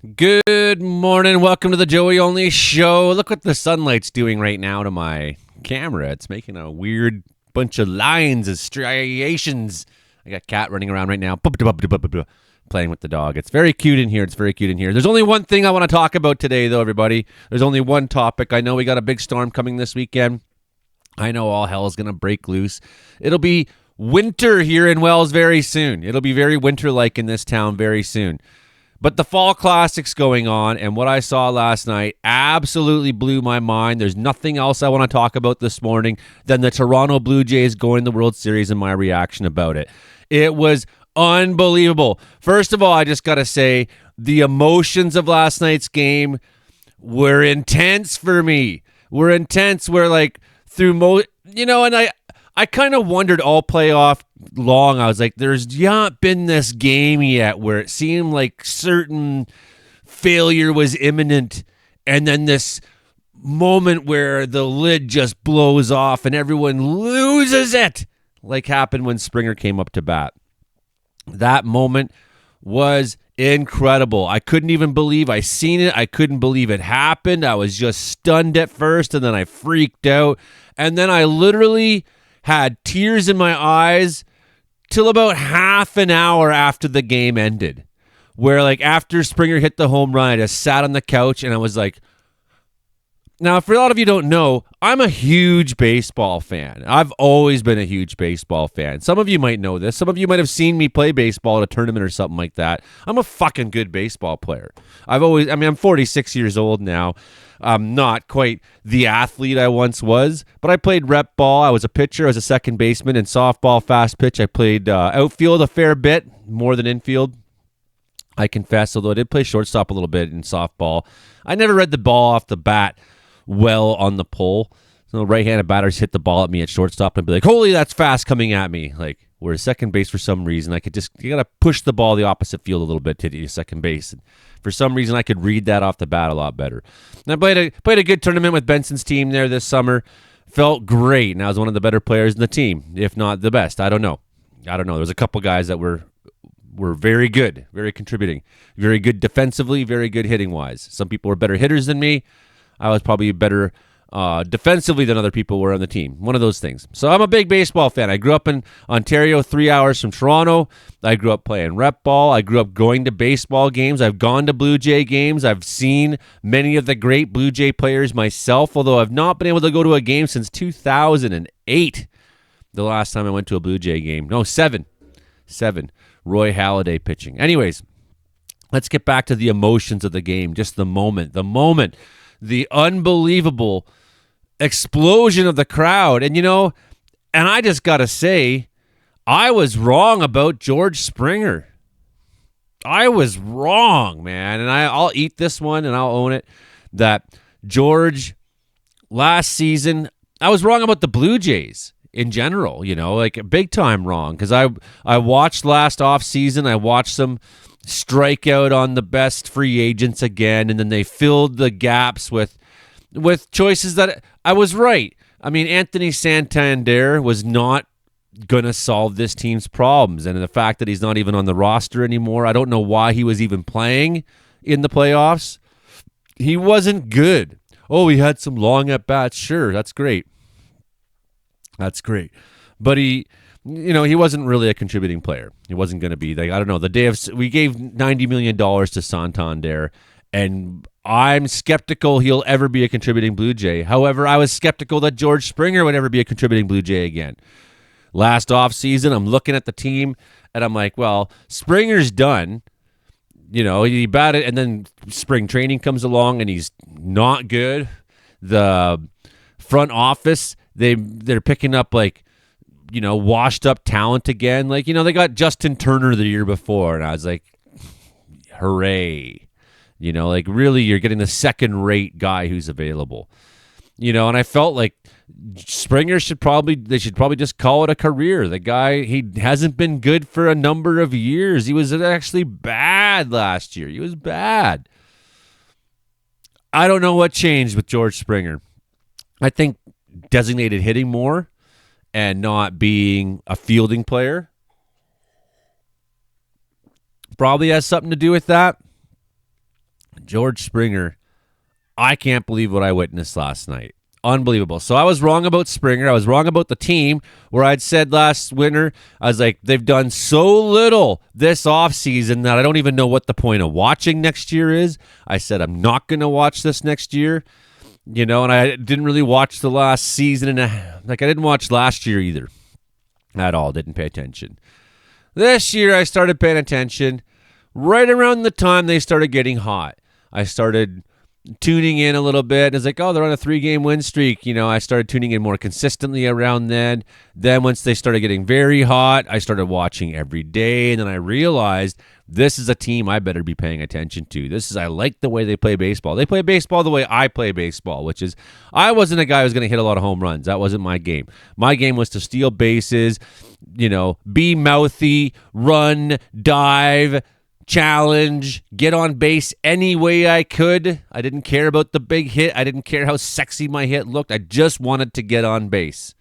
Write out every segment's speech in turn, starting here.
Good morning. Welcome to the Joey Only Show. Look what the sunlight's doing right now to my camera. It's making a weird bunch of lines and striations. I got Cat running around right now, playing with the dog. It's very cute in here. There's only one thing I want to talk about today, though, everybody. There's only one topic. I know we got a big storm coming this weekend. I know all hell is going to break loose. It'll be winter here in Wells very soon. It'll be very winter-like in this town very soon. But the Fall Classic's going on, and what I saw last night absolutely blew my mind. There's nothing else I want to talk about this morning than the Toronto Blue Jays going to the World Series and my reaction about it. It was unbelievable. First of all, I just got to say, the emotions of last night's game were intense for me. Were intense. Where like through and I kind of wondered all playoff long. I was like, there's not been this game yet where it seemed like certain failure was imminent, and then this moment where the lid just blows off and everyone loses it, like happened when Springer came up to bat. That moment was incredible. I couldn't even believe I seen it. I couldn't believe it happened. I was just stunned at first, and then I freaked out, and then I literally had tears in my eyes till about half an hour after the game ended, where like after Springer hit the home run, I just sat on the couch and I was like, now for a lot of you don't know, I'm a huge baseball fan. I've always been a huge baseball fan. Some of you might know this. Some of you might have seen me play baseball at a tournament or something like that. I'm a fucking good baseball player. I'm 46 years old now. I'm not quite the athlete I once was, but I played rep ball. I was a pitcher. I was a second baseman in softball, fast pitch. I played outfield a fair bit, more than infield, I confess, although I did play shortstop a little bit in softball. I never read the ball off the bat well on the pole. So right-handed batters hit the ball at me at shortstop and I'd be like, holy, that's fast coming at me. Like, whereas second base, for some reason, you got to push the ball the opposite field a little bit to hit second base. And for some reason, I could read that off the bat a lot better. And I played a good tournament with Benson's team there this summer. Felt great. And I was one of the better players in the team, if not the best. I don't know. There was a couple guys that were very good, very contributing, very good defensively, very good hitting-wise. Some people were better hitters than me. I was probably better defensively than other people were on the team. One of those things. So I'm a big baseball fan. I grew up in Ontario, 3 hours from Toronto. I grew up playing rep ball. I grew up going to baseball games. I've gone to Blue Jay games. I've seen many of the great Blue Jay players myself, although I've not been able to go to a game since 2008. The last time I went to a Blue Jay game. No, seven. Roy Halladay pitching. Anyways, let's get back to the emotions of the game. Just the moment. The unbelievable explosion of the crowd. And, and I just got to say, I was wrong about George Springer. I was wrong, man. And I'll eat this one and I'll own it. That George, last season, I was wrong about the Blue Jays in general, like big time wrong. Because I watched last offseason, I watched them strike out on the best free agents again, and then they filled the gaps with choices that I was right. I mean, Anthony Santander was not going to solve this team's problems, and the fact that he's not even on the roster anymore, I don't know why he was even playing in the playoffs. He wasn't good. Oh, he had some long at-bats. Sure, that's great. But he wasn't really a contributing player. He wasn't going to be. I don't know. We gave $90 million to Santander, and I'm skeptical he'll ever be a contributing Blue Jay. However, I was skeptical that George Springer would ever be a contributing Blue Jay again. Last offseason, I'm looking at the team, and I'm like, well, Springer's done. He batted, and then spring training comes along, and he's not good. The front office, they're picking up washed up talent again. They got Justin Turner the year before, and I was like, hooray. Really, you're getting the second-rate guy who's available. And I felt like Springer should probably just call it a career. The guy, he hasn't been good for a number of years. He was actually bad last year. He was bad. I don't know what changed with George Springer. I think designated hitting more and not being a fielding player probably has something to do with that. George Springer, I can't believe what I witnessed last night. Unbelievable. So I was wrong about Springer. I was wrong about the team where I'd said last winter, I was like, they've done so little this offseason that I don't even know what the point of watching next year is. I said, I'm not going to watch this next year, and I didn't really watch the last season. I didn't watch last year either at all. Didn't pay attention. This year I started paying attention right around the time they started getting hot. I started tuning in a little bit. It's like, oh, they're on a 3-game win streak. I started tuning in more consistently around then. Then once they started getting very hot, I started watching every day. And then I realized this is a team I better be paying attention to. I like the way they play baseball. They play baseball the way I play baseball, which is I wasn't a guy who was going to hit a lot of home runs. That wasn't my game. My game was to steal bases, be mouthy, run, dive, challenge, get on base any way I could. I didn't care about the big hit. I didn't care how sexy my hit looked. I just wanted to get on base.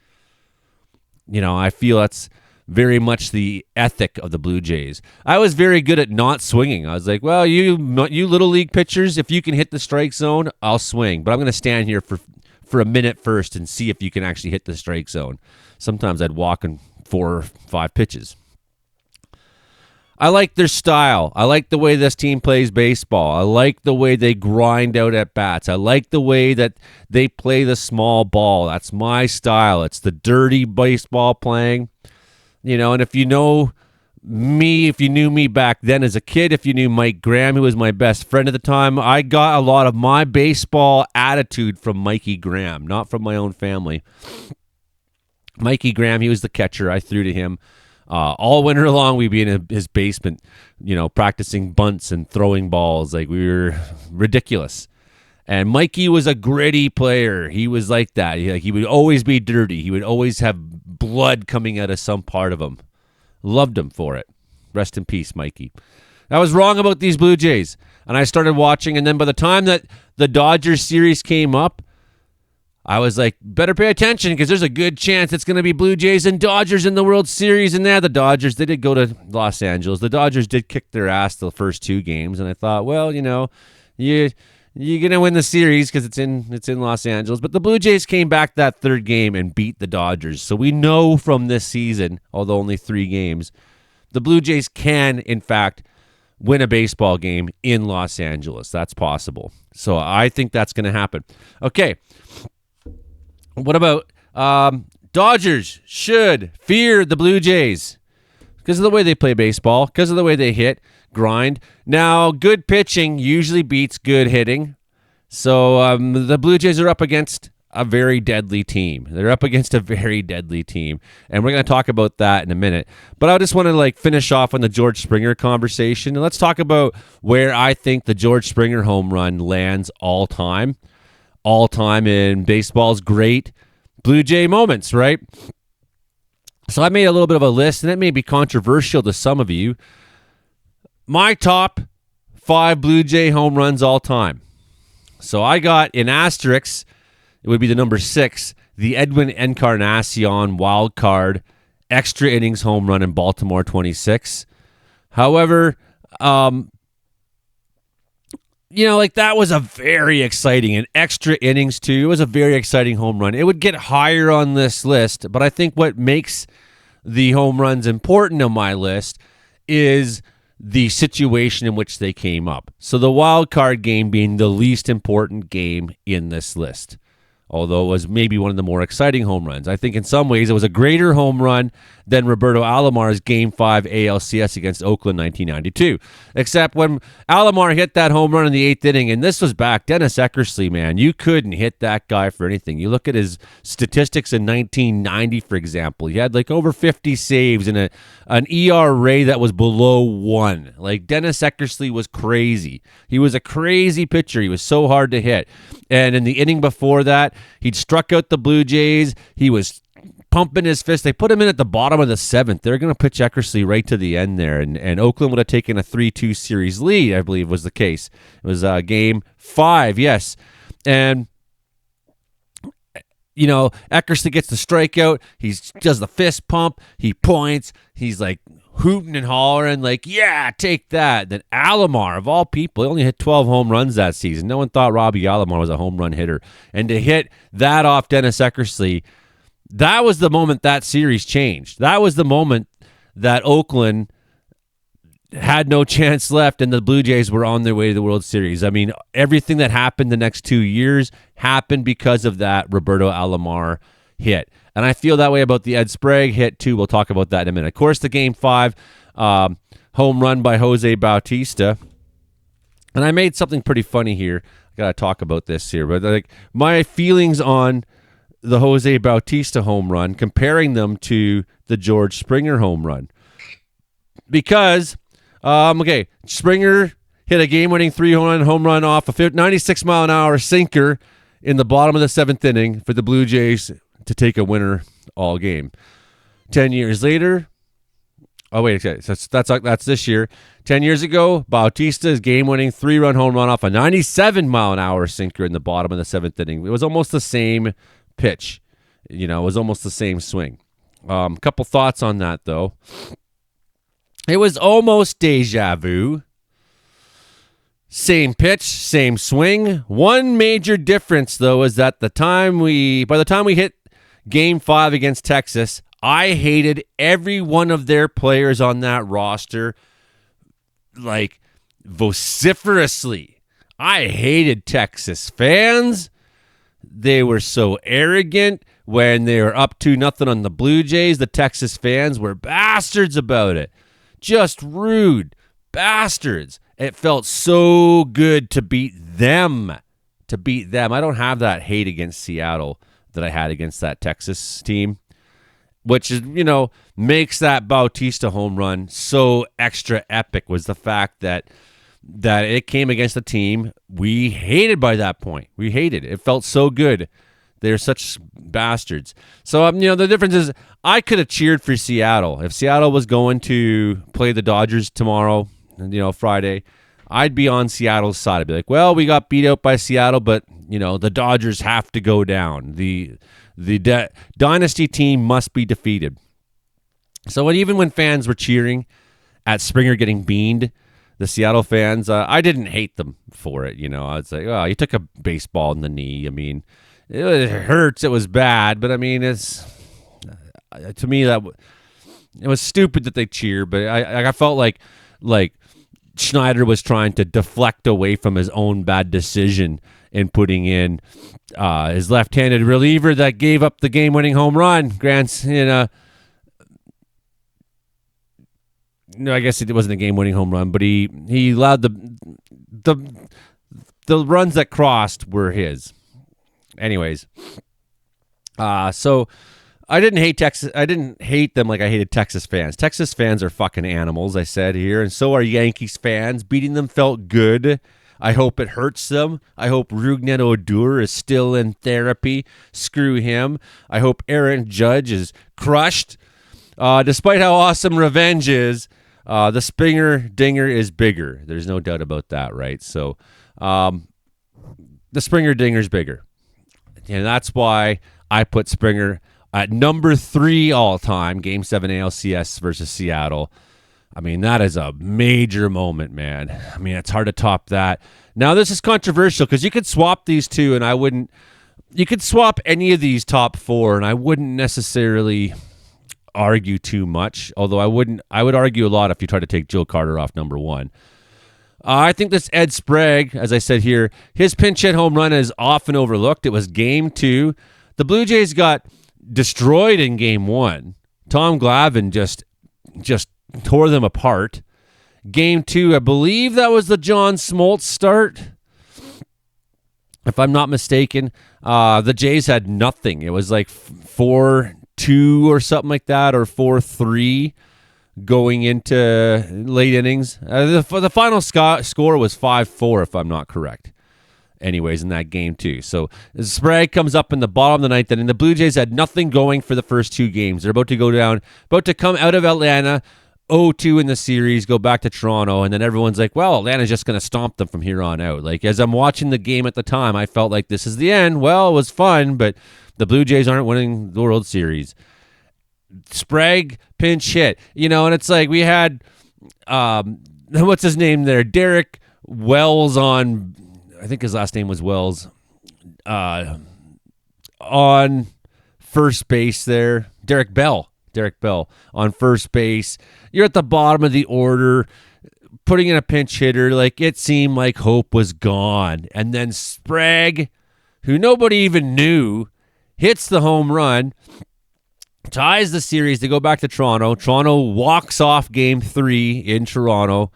I feel that's very much the ethic of the Blue Jays. I was very good at not swinging. I was like, well, you little league pitchers, if you can hit the strike zone, I'll swing. But I'm going to stand here for a minute first and see if you can actually hit the strike zone. Sometimes I'd walk in 4 or 5 pitches. I like their style. I like the way this team plays baseball. I like the way they grind out at bats. I like the way that they play the small ball. That's my style. It's the dirty baseball playing. And if you know me, if you knew me back then as a kid, if you knew Mike Graham, who was my best friend at the time, I got a lot of my baseball attitude from Mikey Graham, not from my own family. Mikey Graham, he was the catcher. I threw to him. All winter long, we'd be in his basement, practicing bunts and throwing balls. Like, we were ridiculous. And Mikey was a gritty player. He was like that. He would always be dirty. He would always have blood coming out of some part of him. Loved him for it. Rest in peace, Mikey. I was wrong about these Blue Jays. And I started watching. And then by the time that the Dodgers series came up, I was like, better pay attention because there's a good chance it's going to be Blue Jays and Dodgers in the World Series. And the Dodgers, they did go to Los Angeles. The Dodgers did kick their ass the first 2 games. And I thought, well, you're going to win the series because it's in Los Angeles. But the Blue Jays came back that 3rd game and beat the Dodgers. So we know from this season, although only 3 games, the Blue Jays can, in fact, win a baseball game in Los Angeles. That's possible. So I think that's going to happen. Okay. What about Dodgers should fear the Blue Jays because of the way they play baseball, because of the way they hit, grind. Now, good pitching usually beats good hitting. So the Blue Jays are up against a very deadly team. They're up against a very deadly team, and we're going to talk about that in a minute. But I just want to finish off on the George Springer conversation, and let's talk about where I think the George Springer home run lands all time. All time in baseball's great Blue Jay moments, right? So I made a little bit of a list, and it may be controversial to some of you. My top 5 Blue Jay home runs all time. So I got in asterisks, it would be the number 6, the Edwin Encarnacion wild card extra innings home run in Baltimore 26. However, that was a very exciting, and extra innings too. It was a very exciting home run. It would get higher on this list, but I think what makes the home runs important on my list is the situation in which they came up. So the wild card game being the least important game in this list, although it was maybe one of the more exciting home runs. I think in some ways it was a greater home run than Roberto Alomar's Game 5 ALCS against Oakland 1992. Except when Alomar hit that home run in the 8th inning, and this was back, Dennis Eckersley, man, you couldn't hit that guy for anything. You look at his statistics in 1990, for example. He had over 50 saves and an ERA that was below 1. Dennis Eckersley was crazy. He was a crazy pitcher. He was so hard to hit. And in the inning before that, he'd struck out the Blue Jays. He was pumping his fist. They put him in at the bottom of the 7th. They're going to pitch Eckersley right to the end there. And Oakland would have taken a 3-2 series lead, I believe was the case. It was Game 5, yes. And, Eckersley gets the strikeout. He does the fist pump. He points. He's like, hooting and hollering like, yeah, take that. Then Alomar, of all people, he only hit 12 home runs that season. No one thought Robbie Alomar was a home run hitter. And to hit that off Dennis Eckersley, that was the moment that series changed. That was the moment that Oakland had no chance left and the Blue Jays were on their way to the World Series. I mean, everything that happened the next 2 years happened because of that Roberto Alomar hit. And I feel that way about the Ed Sprague hit, too. We'll talk about that in a minute. Of course, the Game 5 home run by Jose Bautista. And I made something pretty funny here. I got to talk about this here. But like my feelings on the Jose Bautista home run, comparing them to the George Springer home run. Because, Springer hit a game-winning 3-run home run off a 96-mile-an-hour sinker in the bottom of the 7th inning for the Blue Jays to take a winner all game. 10 years later, that's this year. 10 years ago, Bautista's game-winning 3-run home run off a 97-mile-an-hour sinker in the bottom of the 7th inning. It was almost the same pitch. It was almost the same swing. Couple thoughts on that, though. It was almost deja vu. Same pitch, same swing. One major difference, though, is that by the time we hit Game 5 against Texas, I hated every one of their players on that roster, like, vociferously. I hated Texas fans. They were so arrogant. When they were up 2-0 on the Blue Jays, the Texas fans were bastards about it. Just rude bastards. It felt so good to beat them. I don't have that hate against Seattle that I had against that Texas team, which is, makes that Bautista home run so extra epic, was the fact that it came against a team we hated by that point. We hated it. It felt so good. They're such bastards. So, the difference is I could have cheered for Seattle. If Seattle was going to play the Dodgers tomorrow, Friday, I'd be on Seattle's side. I'd be like, well, we got beat out by Seattle, but, the Dodgers have to go down. The dynasty team must be defeated. So even when fans were cheering at Springer getting beaned, the Seattle fans, I didn't hate them for it. I was like, oh, you took a baseball in the knee. I mean, it hurts. It was bad, but I mean, it's to me that it was stupid that they cheer. But I felt like Schneider was trying to deflect away from his own bad decision in putting in his left-handed reliever that gave up the game-winning home run. Grant's no, I guess it wasn't a game-winning home run, but he allowed the runs that crossed were his. Anyways, so I didn't hate Texas. I didn't hate them like I hated Texas fans. Texas fans are fucking animals, I said here, and so are Yankees fans. Beating them felt good. I hope it hurts them. I hope Rougned Odor is still in therapy. Screw him. I hope Aaron Judge is crushed. Despite how awesome revenge is, the Springer dinger is bigger. There's no doubt about that, right? So the Springer dinger is bigger. And that's why I put Springer at number 3 all time, Game 7 ALCS versus Seattle. I mean, that is a major moment, man. I mean, it's hard to top that. Now, this is controversial because you could swap these two, and you could swap any of these top 4, and I wouldn't necessarily argue too much, although I would argue a lot if you try to take Joe Carter off number 1. I think this Ed Sprague, as I said here, his pinch hit home run is often overlooked. It was Game 2. The Blue Jays got destroyed in Game 1. Tom Glavine just tore them apart. Game 2, I believe that was the John Smoltz start, if I'm not mistaken. The Jays had nothing. It was like 4-2 or something like that, or 4-3. Going into late innings. The final score was 5-4, if I'm not correct. Anyways, in that game, too. So Sprague comes up in the bottom of the 9th, and the Blue Jays had nothing going for the first 2 games. They're about to come out of Atlanta, 0-2 in the series, go back to Toronto, and then everyone's like, well, Atlanta's just going to stomp them from here on out. Like, as I'm watching the game at the time, I felt like this is the end. Well, it was fun, but the Blue Jays aren't winning the World Series. Sprague pinch hit, and it's like we had, what's his name there? Derek Wells on, I think his last name was Wells, on first base there. Derek Bell on first base. You're at the bottom of the order, putting in a pinch hitter. Like, it seemed like hope was gone. And then Sprague, who nobody even knew, hits the home run, ties the series to go back to Toronto. Toronto walks off Game 3 in Toronto,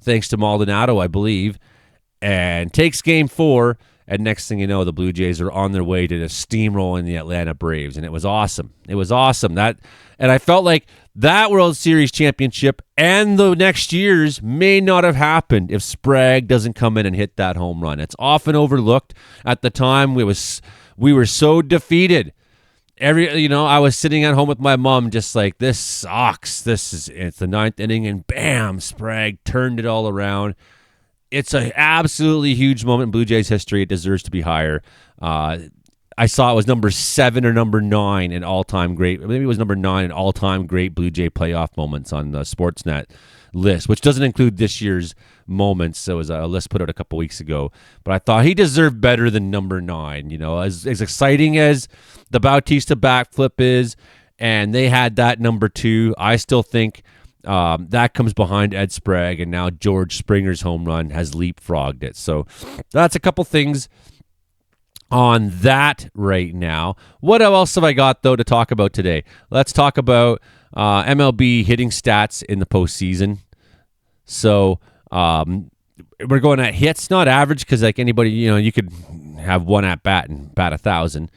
thanks to Maldonado, I believe, and takes Game 4. And next thing you know, the Blue Jays are on their way to the steamrolling the Atlanta Braves, and it was awesome. And I felt like that World Series championship and the next year's may not have happened if Sprague doesn't come in and hit that home run. It's often overlooked. At the time, we were so defeated. I was sitting at home with my mom, just like, this sucks. It's the ninth inning, and bam, Sprague turned it all around. It's an absolutely huge moment in Blue Jays history. It deserves to be higher. I saw it was number 7 or number 9 in all-time great. Maybe it was number 9 in all-time great Blue Jay playoff moments on the Sportsnet list, which doesn't include this year's moments. It was a list put out a couple weeks ago. But I thought he deserved better than number 9. As exciting as the Bautista backflip is, and they had that number 2, I still think that comes behind Ed Sprague, and now George Springer's home run has leapfrogged it. So that's a couple things on that right now. What else have I got, though, to talk about today? Let's talk about MLB hitting stats in the postseason. So we're going at hits, not average, because like anybody, you could have one at bat and bat 1,000.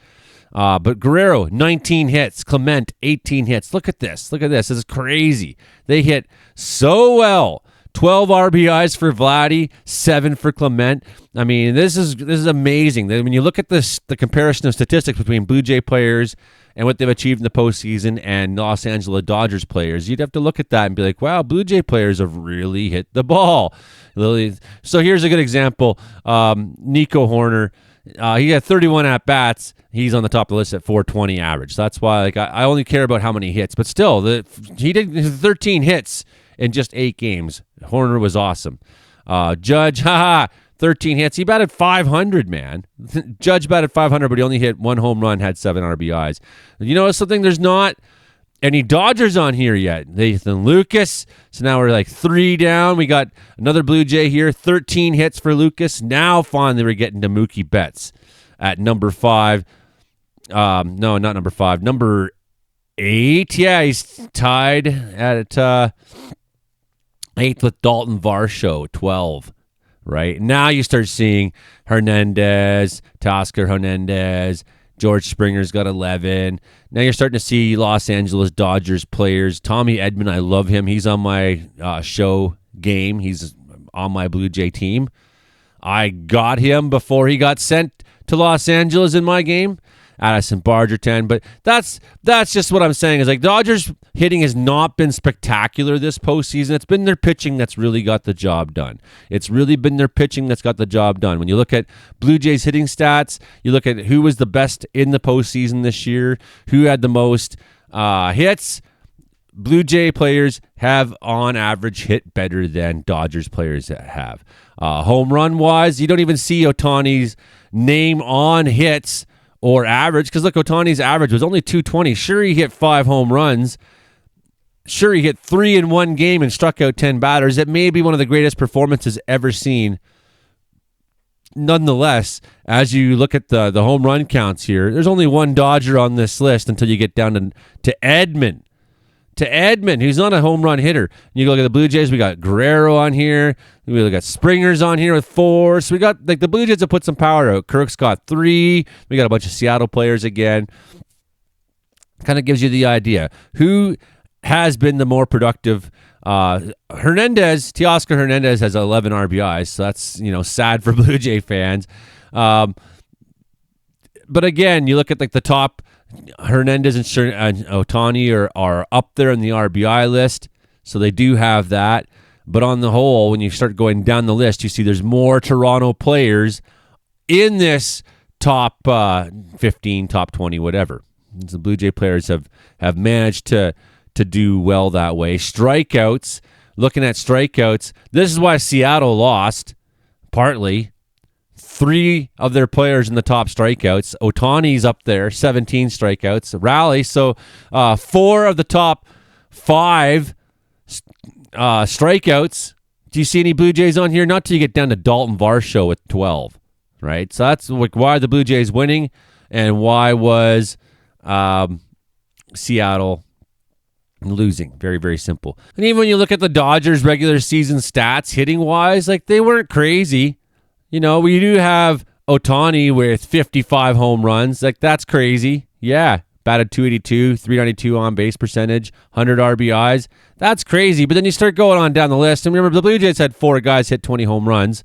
But Guerrero, 19 hits. Clement, 18 hits. Look at this. This is crazy. They hit so well. 12 RBIs for Vladdy, 7 for Clement. I mean, this is amazing. When you look at the comparison of statistics between Blue Jay players and what they've achieved in the postseason and Los Angeles Dodgers players, you'd have to look at that and be like, wow, Blue Jay players have really hit the ball. So here's a good example. Nico Horner. He had 31 at-bats. He's on the top of the list at 420 average. So that's why I only care about how many hits. But still, he did 13 hits in just 8 games. Horner was awesome. Judge, 13 hits. He batted 500, man. Judge batted 500, but he only hit 1 home run, had 7 RBIs. You know something? There's not any Dodgers on here yet. Nathan Lucas. So now we're like 3 down. We got another Blue Jay here. 13 hits for Lucas. Now finally we're getting to Mookie Betts at number 5. No, not number 5. Number 8. Yeah, he's tied at 8th with Dalton Varsho, 12. Right? Now you start seeing Hernandez, Teoscar Hernandez, George Springer's got 11. Now you're starting to see Los Angeles Dodgers players. Tommy Edman, I love him. He's on my show game. He's on my Blue Jay team. I got him before he got sent to Los Angeles in my game. Addison Barger 10. But that's just what I'm saying is like Dodgers hitting has not been spectacular this postseason. It's been their pitching that's really got the job done. It's really been their pitching that's got the job done. When you look at Blue Jays hitting stats, you look at who was the best in the postseason this year, who had the most hits. Blue Jay players have, on average, hit better than Dodgers players have. Home run-wise, you don't even see Ohtani's name on hits or average, because look, Ohtani's average was only 220. Sure, he hit 5 home runs. Sure, he hit 3 in one game and struck out 10 batters. It may be one of the greatest performances ever seen. Nonetheless, as you look at the home run counts here, there's only one Dodger on this list until you get down to Edman. To Edman, who's not a home run hitter. You look at the Blue Jays, we got Guerrero on here. We got Springer's on here with 4. So we got, like, the Blue Jays have put some power out. Kirk's got 3. We got a bunch of Seattle players again. Kind of gives you the idea. Who has been the more productive? Teoscar Hernandez has 11 RBIs, so that's, sad for Blue Jay fans. But again, you look at like the top, Hernandez and Ohtani are up there in the RBI list, so they do have that. But on the whole, when you start going down the list, you see there's more Toronto players in this top 15, top 20, whatever. The Blue Jay players have managed to do well that way. Strikeouts, looking at strikeouts, this is why Seattle lost, partly. 3 of their players in the top strikeouts. Ohtani's up there, 17 strikeouts. Raleigh, so 4 of the top 5 strikeouts. Do you see any Blue Jays on here? Not till you get down to Dalton Varsho with 12, right? So that's like why the Blue Jays winning and why was Seattle losing. Very, very simple. And even when you look at the Dodgers' regular season stats, hitting-wise, like they weren't crazy. You know, we do have Ohtani with 55 home runs. Like, that's crazy. Yeah, batted .282, .392 on-base percentage, 100 RBIs. That's crazy. But then you start going on down the list. And remember, the Blue Jays had 4 guys hit 20 home runs.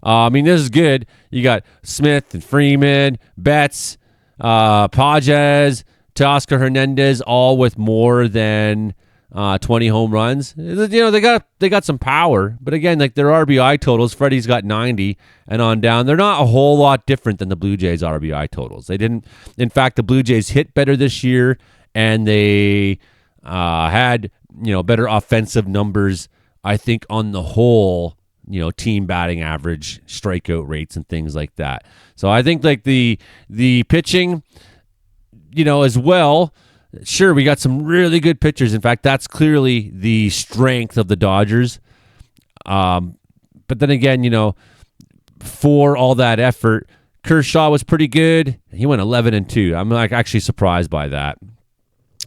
I mean, this is good. You got Smith and Freeman, Betts, Pages, Teoscar Hernandez, all with more than 20 home runs. You know, they got some power, but again, like their RBI totals, Freddie's got 90 and on down. They're not a whole lot different than the Blue Jays RBI totals. They didn't. In fact, the Blue Jays hit better this year, and they had better offensive numbers. I think on the whole, team batting average, strikeout rates, and things like that. So I think like the pitching, as well. Sure, we got some really good pitchers. In fact, that's clearly the strength of the Dodgers. But then again, for all that effort, Kershaw was pretty good. He went 11-2. I'm like actually surprised by that.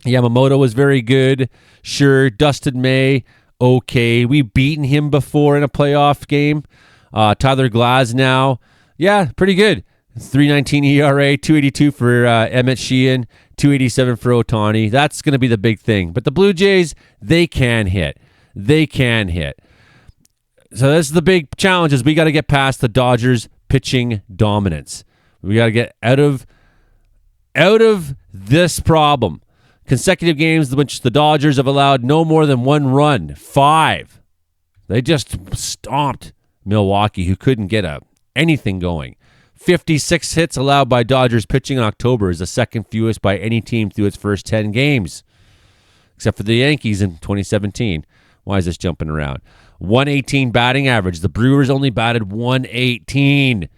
Yamamoto was very good. Sure, Dustin May, okay. We've beaten him before in a playoff game. Tyler Glasnow, yeah, pretty good. 3.19 ERA, 2.82 for Emmett Sheehan, 2.87 for Ohtani. That's going to be the big thing. But the Blue Jays, they can hit. They can hit. So this is the big challenge is we got to get past the Dodgers pitching dominance. We got to get out of this problem. Consecutive games in which the Dodgers have allowed no more than 1 run. 5. They just stomped Milwaukee, who couldn't get anything going. 56 hits allowed by Dodgers pitching in October is the second fewest by any team through its first 10 games, except for the Yankees in 2017. Why is this jumping around? 118 batting average. The Brewers only batted 118.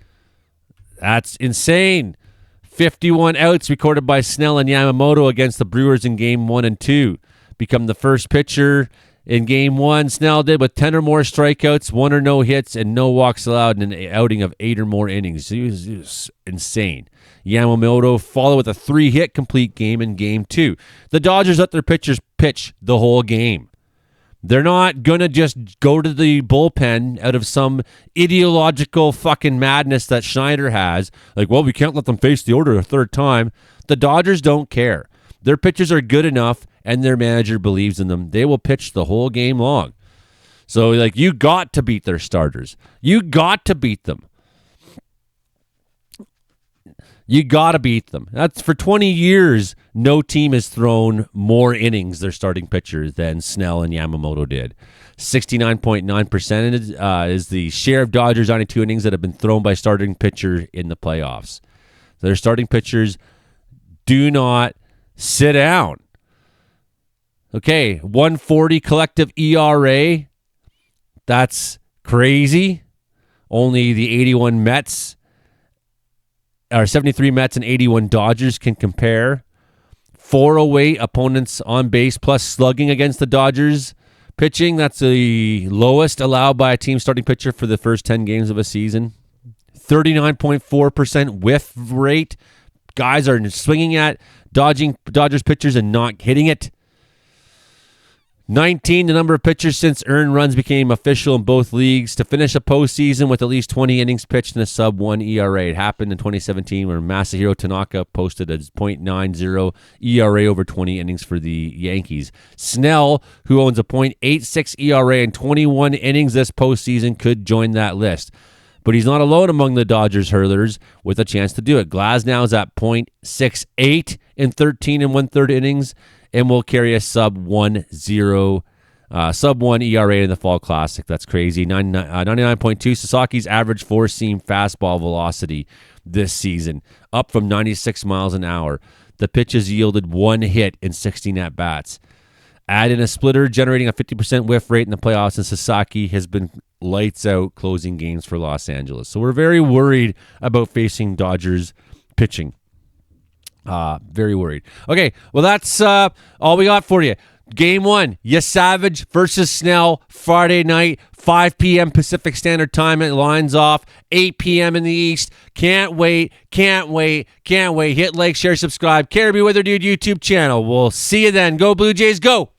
That's insane. 51 outs recorded by Snell and Yamamoto against the Brewers in Game 1 and 2. Become the first pitcher in Game 1, Snell did with 10 or more strikeouts, 1 or no hits, and no walks allowed in an outing of 8 or more innings. It was insane. Yamamoto followed with a 3-hit complete game in Game 2. The Dodgers let their pitchers pitch the whole game. They're not going to just go to the bullpen out of some ideological fucking madness that Schneider has. Like, well, we can't let them face the order a third time. The Dodgers don't care. Their pitchers are good enough, and their manager believes in them. They will pitch the whole game long. So, like, you got to beat their starters. You got to beat them. You got to beat them. That's for 20 years, no team has thrown more innings, their starting pitchers, than Snell and Yamamoto did. 69.9% is the share of Dodgers 92 innings that have been thrown by starting pitcher in the playoffs. Their starting pitchers do not sit down. Okay, 140 collective ERA. That's crazy. Only the 81 Mets, or 73 Mets and 81 Dodgers can compare. 408 opponents on base plus slugging against the Dodgers pitching. That's the lowest allowed by a team starting pitcher for the first 10 games of a season. 39.4% whiff rate. Guys are swinging at Dodgers pitchers and not hitting it. 19, the number of pitchers since earned runs became official in both leagues to finish a postseason with at least 20 innings pitched in a sub-1 ERA. It happened in 2017 where Masahiro Tanaka posted a .90 ERA over 20 innings for the Yankees. Snell, who owns a .86 ERA in 21 innings this postseason, could join that list. But he's not alone among the Dodgers hurlers with a chance to do it. Glasnow is at .68 in 13 and one-third innings and will carry a sub-1 ERA in the Fall Classic. That's crazy. 99.2. Sasaki's average four-seam fastball velocity this season, up from 96 miles an hour. The pitch has yielded 1 hit in 16 at-bats. Add in a splitter, generating a 50% whiff rate in the playoffs, and Sasaki has been lights out closing games for Los Angeles. So we're very worried about facing Dodgers pitching. Very worried. Okay, well, that's all we got for you. Game 1, Savage versus Snell, Friday night, 5 p.m. Pacific Standard Time. It lines off 8 p.m. in the East. Can't wait. Hit like, share, subscribe. Caribou Weather Dude YouTube channel. We'll see you then. Go Blue Jays, go!